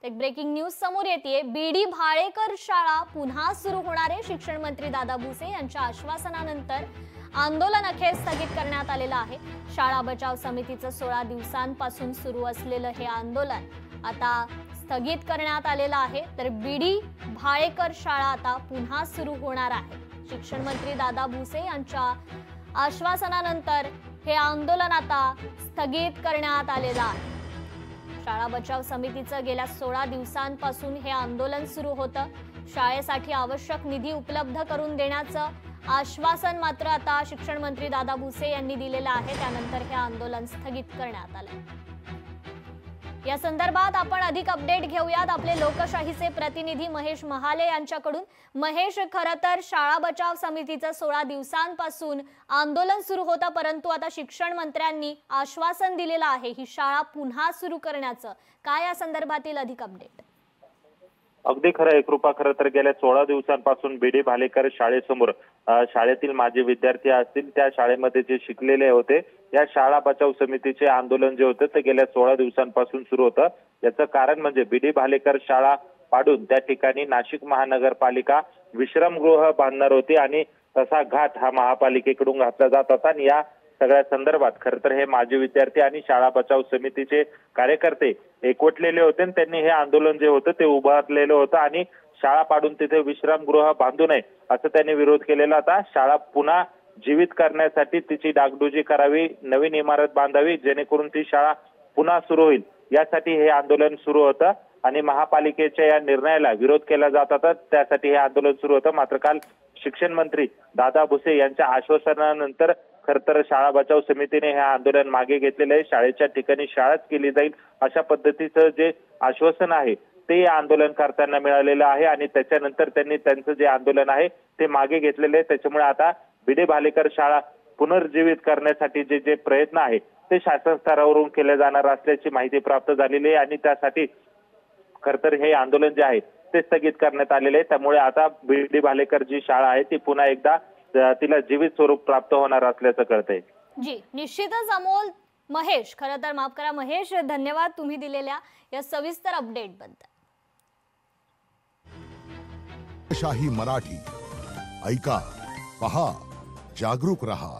एक breaking news समोर येते। बीडी भाळेकर शाळा पुन्हा सुरू होणार आहे। शिक्षण मंत्री दादा भुसे यांच्या आश्वासनानंतर आंदोलन अखेर स्थगित करण्यात आलेलं आहे। शाळा बचाव समितीचं 16 दिवसांपासून सुरू असलेलं हे आंदोलन आता स्थगित करण्यात आलेलं आहे। तर बीडी भाळेकर शाळा आता पुन्हा सुरू होणार आहे। शिक्षण मंत्री दादा भुसे यांच्या आश्वासनानंतर हे आंदोलन आता स्थगित करण्यात आलेलं आहे। शाळा बचाव समितीचं गेल्या 16 दिवसांपासून हे आंदोलन सुरू होतं। शाळेसाठी आवश्यक निधी उपलब्ध करून देण्याचं आश्वासन मात्र आता शिक्षण मंत्री दादा भुसे यांनी दिलेलं आहे। त्यानंतर हे आंदोलन स्थगित करण्यात आलं। या संदर्भात आपण अधिक अपडेट घेऊयात आपले लोकशाहीचे प्रतिनिधी महेश महाले यांच्याकडून। महेश, खरं तर शाळा बचाव समितीचं 16 दिवसांपासून आंदोलन सुरू होतं, परंतु आता शिक्षण मंत्र्यांनी आश्वासन दिलेलं आहे ही शाळा पुन्हा सुरू करण्याचं। काय या संदर्भातील अधिक अपडेट? अगदी खरं आहे कृपा। खरं तर गेल्या 16 दिवसांपासून बीडी भालेकर शाळेसमोर शाळेतील माजी विद्यार्थी असतील त्या शाळेमध्ये जे शिकलेले होते या शाळा बचाव समितीचे आंदोलन जे होते ते गेल्या 16 दिवसांपासून सुरू होतं। याचं कारण म्हणजे बीडी भालेकर शाळा पाडून त्या ठिकाणी नाशिक महानगरपालिका विश्रामगृह बांधणार होती आणि तसा घाट हा महापालिकेकडून घातला जात होता। आणि या सगळ्या संदर्भात खरं तर हे माजी विद्यार्थी आणि शाळा बचाव समितीचे कार्यकर्ते एकवटलेले होते। त्यांनी हे आंदोलन जे होतं ते उभारलेलं होतं आणि शाळा पाडून तिथे विश्रामगृह बांधू नये असं त्यांनी विरोध केलेला होता। शाळा पुन्हा जीवित करण्यासाठी तिची डागडुजी करावी, नवीन इमारत बांधावी जेणेकरून ती शाळा पुन्हा सुरू होईल यासाठी हे आंदोलन सुरू होतं। आणि महापालिकेच्या या निर्णयाला विरोध केला जात होता त्यासाठी हे आंदोलन सुरू होतं। मात्र काल शिक्षण मंत्री दादा भुसे यांच्या आश्वासनानंतर खरं तर शाळा बचाव समितीने हे आंदोलन मागे घेतलेलं आहे। शाळेच्या ठिकाणी शाळाच केली जाईल अशा पद्धतीचं जे आश्वासन आहे ते आंदोलनकर्त्यांना मिळालेलं आहे आणि त्याच्यानंतर त्यांनी त्यांचं जे आंदोलन आहे ते मागे घेतलेले आहे। त्याच्यामुळे आता बीडी भालेकर शाळा पुनर्जीवित करण्यासाठी जे प्रयत्न आहे ते शासन स्तरावरून केले जाणार असल्याची माहिती प्राप्त झालेली आहे आणि त्यासाठी खरं तर हे आंदोलन जे आहे ते स्थगित करण्यात आलेले आहे। त्यामुळे आता बीडी भालेकर जी शाळा आहे ती पुन्हा एकदा तिला जीवित स्वरूप प्राप्त होणार असल्याचं कळतंय। जी निश्चितच अमोल। महेश, खरं तर माफ करा महेश, धन्यवाद तुम्ही दिलेल्या या सविस्तर अपडेट बद्दल। शाही मराठी ऐका, पहा, जागरूक रहा।